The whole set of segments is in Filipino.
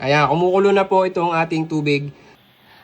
Ayan, kumukulo na po itong ating tubig.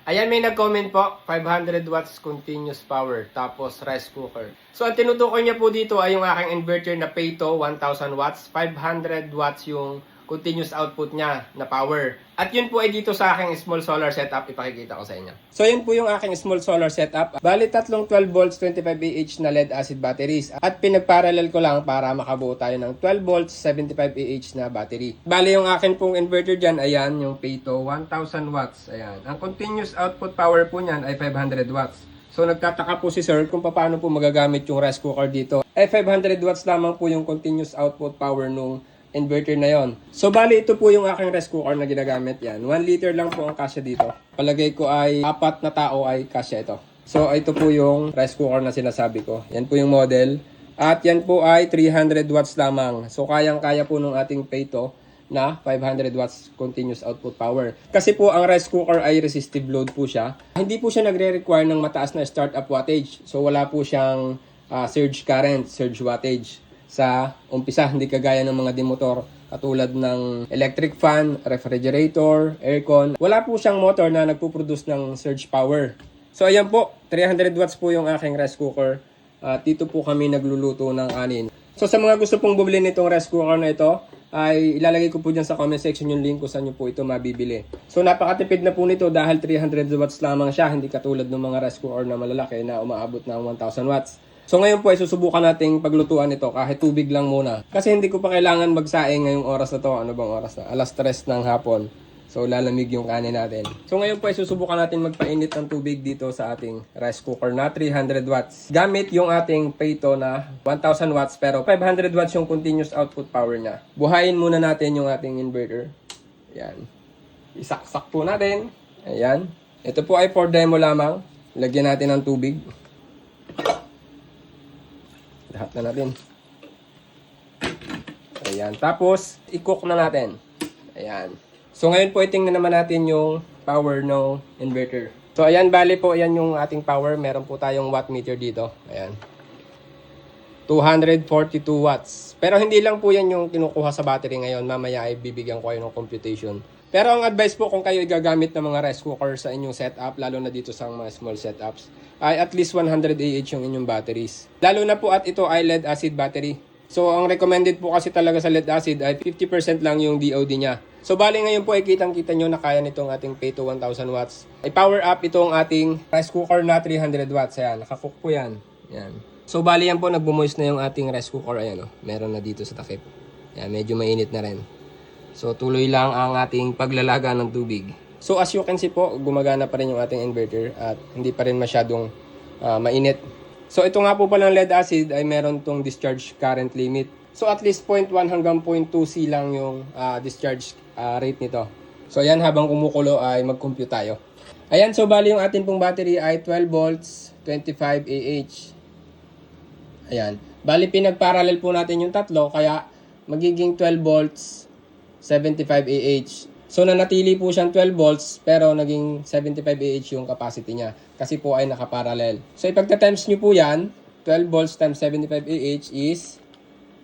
Ayan, may nag-comment po, 500 watts continuous power, tapos rice cooker. So, ang tinutukoy niya po dito ay yung aking inverter na Payto, 1000 watts, 500 watts yung continuous output niya na power. At yun po ay dito sa aking small solar setup, ipakikita ko sa inyo. So, yun po yung aking small solar setup. Bali, tatlong 12 volts, 25 Ah na lead acid batteries. At pinagparallel ko lang para makabuo tayo ng 12 volts, 75 Ah na battery. Bali, yung akin pong inverter dyan, ayan, yung Payto, 1000 watts. Ayan. Ang continuous output power po niyan ay 500 watts. So, nagtataka po si sir kung paano po magagamit yung rice cooker dito. 500 watts lamang po yung continuous output power nung inverter na yon. So, bali ito po yung aking rice cooker na ginagamit yan. 1 liter lang po ang kasya dito. Palagay ko ay 4 na tao ay kasya ito. So, ito po yung rice cooker na sinasabi ko. Yan po yung model. At yan po ay 300 watts lamang. So, kayang-kaya po nung ating Payto na 500 watts continuous output power. Kasi po ang rice cooker ay resistive load po siya. Hindi po siya nagre-require ng mataas na startup wattage. So, wala po siyang surge current, surge wattage sa umpisa, hindi kagaya ng mga demotor katulad ng electric fan, refrigerator, aircon. Wala po siyang motor na nagpo-produce ng surge power. So ayan po, 300 watts po yung aking rice cooker. Dito po kami nagluluto ng anin. So sa mga gusto pong bumili nitong rice cooker na ito, ay ilalagay ko po dyan sa comment section yung link kung saan nyo po ito mabibili. So napakatipid na po nito dahil 300 watts lamang siya, hindi katulad ng mga rice cooker na malalaki na umaabot ng 1000 watts. So ngayon po ay susubukan nating paglutuan ito kahit tubig lang muna. Kasi hindi ko pa kailangan magsaing ngayong oras na to. Ano bang oras na? 3:00 ng hapon. So lalamig yung kanin natin. So ngayon po ay susubukan natin magpainit ng tubig dito sa ating rice cooker na 300 watts. Gamit yung ating Payto na 1000 watts pero 500 watts yung continuous output power niya. Buhayin muna natin yung ating inverter. Ayan. Isaksak po natin. Ayan. Ito po ay for demo lamang. Lagyan natin ng tubig. Lahat na natin. Ayan. Tapos, i-cook na natin. Ayan. So, ngayon po, itingnan naman natin yung power ng inverter. So, ayan. Bali po, ayan yung ating power. Meron po tayong watt meter dito. Ayan. 242 watts. Pero hindi lang po yan yung kinukuha sa battery ngayon. Mamaya ay bibigyan ko kayo ng computation. Pero ang advice po kung kayo gagamit ng mga rice cooker sa inyong setup, lalo na dito sa mga small setups, ay at least 100 yung inyong batteries. Lalo na po at ito ay lead acid battery. So ang recommended po kasi talaga sa lead acid ay 50% lang yung DOD niya. So bali ngayon po ay kitang-kita nyo na kaya nitong ating Payto 1000 watts. Ay power up itong ating rice cooker na 300 watts. Ayan, nakakook po yan. Ayan. So bali yan po, nagbumoist na yung ating rice cooker. Ayan o, meron na dito sa takip. Ayan, medyo mainit na rin. So, tuloy lang ang ating paglalaga ng tubig. So, as you can see po, gumagana pa rin yung ating inverter at hindi pa rin masyadong mainit. So, ito nga po palang lead acid ay meron tong discharge current limit. So, at least 0.1 hanggang 0.2 C lang yung discharge rate nito. So, ayan, habang kumukulo ay mag-compute tayo. Ayan, so bali yung ating pong battery ay 12 volts, 25 Ah. Ayan. Bali, pinag-parallel po natin yung tatlo, kaya magiging 12 volts, 75 Ah. So, nanatili po siyang 12 volts, pero naging 75 Ah yung capacity niya. Kasi po ay nakaparallel. So, ipagta-times nyo po yan, 12 volts times 75 Ah is,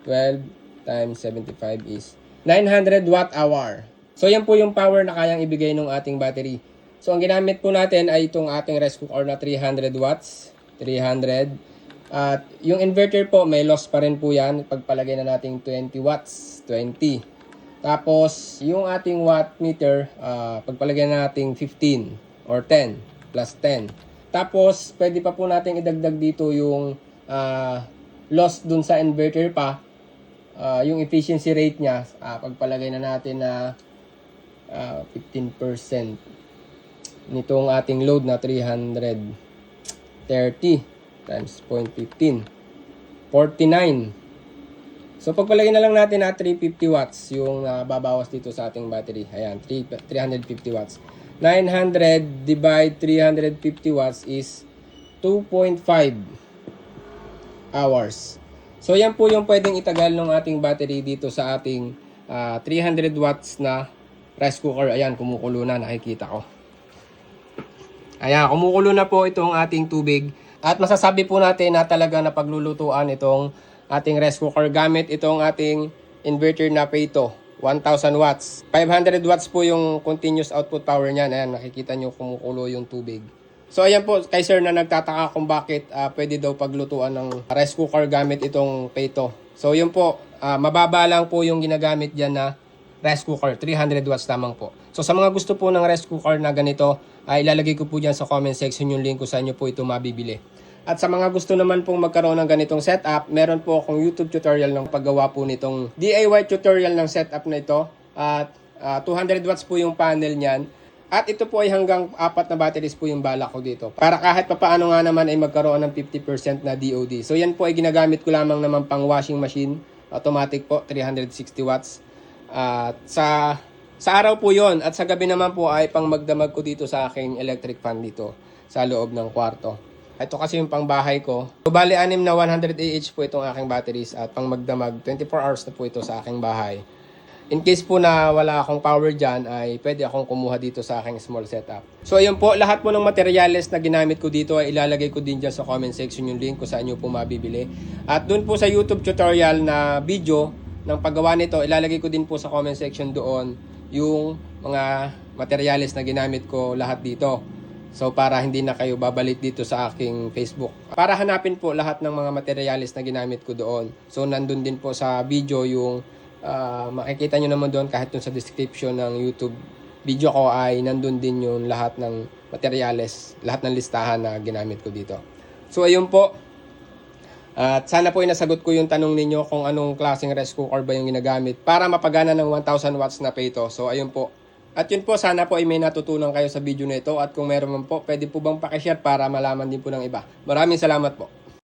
12 times 75 is 900 watt-hour. So, yan po yung power na kayang ibigay ng ating battery. So, ang ginamit po natin ay itong ating rice cooker na 300 watts. 300. At yung inverter po, may loss pa rin po yan. Pagpalagay na natin 20 watts. 20. Tapos, yung ating watt meter, pagpalagay na natin 15 or 10 plus 10. Tapos, pwede pa po natin idagdag dito yung loss dun sa inverter pa. Yung efficiency rate niya, pagpalagay na natin na 15% nitong ating load na 330 times 0.15. 49. So, pagpalagay na lang natin na 350 watts yung babawas dito sa ating battery. Ayan, 350 watts. 900 divide 350 watts is 2.5 hours. So, yan po yung pwedeng itagal ng ating battery dito sa ating 300 watts na rice cooker. Ayan, kumukulo na, nakikita ko. Ayan, kumukulo na po itong ating tubig. At masasabi po natin na talaga na paglulutuan itong ating rice cooker gamit itong ating inverter na Payto 1,000 watts. 500 watts po yung continuous output power niyan. Ayan, nakikita nyo kumukulo yung tubig. So ayan po, kay sir na nagtataka kung bakit pwede daw paglutuan ng rice cooker gamit itong Peto. So yun po, mababa lang po yung ginagamit dyan na rice cooker. 300 watts lamang po. So sa mga gusto po ng rice cooker na ganito, ay ilalagay ko po dyan sa comment section yung link kung saan nyo po ito mabibili. At sa mga gusto naman pong magkaroon ng ganitong setup, meron po akong YouTube tutorial ng paggawa po nitong DIY tutorial ng setup na ito. At 200 watts po yung panel niyan. At ito po ay hanggang 4 na batteries po yung balak ko dito. Para kahit papaano nga naman ay magkaroon ng 50% na DOD. So yan po ay ginagamit ko lamang naman pang washing machine. Automatic po, 360 watts. At sa araw po yon. At sa gabi naman po ay pang magdamag ko dito sa aking electric fan dito sa loob ng kwarto. Ito kasi yung pang bahay ko. So bali 6 na 100 AH po itong aking batteries. At pang magdamag, 24 hours na po ito sa aking bahay. In case po na wala akong power dyan, ay pwede akong kumuha dito sa aking small setup. So ayun po, lahat po ng materyales na ginamit ko dito ay ilalagay ko din dyan sa comment section yung link kung saan nyo po mabibili. At dun po sa YouTube tutorial na video ng paggawa nito, ilalagay ko din po sa comment section doon yung mga materyales na ginamit ko lahat dito. So para hindi na kayo babalik dito sa aking Facebook. Para hanapin po lahat ng mga materyales na ginamit ko doon. So nandun din po sa video yung makikita nyo naman doon kahit dun sa description ng YouTube video ko ay nandun din yung lahat ng materyales, lahat ng listahan na ginamit ko dito. So ayun po. At sana po ay nasagot ko yung tanong ninyo kung anong klaseng rice cooker ba yung ginagamit para mapagana ng 1,000 watts na Peto. So ayun po. At yun po, sana po ay may natutunan kayo sa video na ito. At kung meron man po, pwede po bang pakishare para malaman din po ng iba. Maraming salamat po.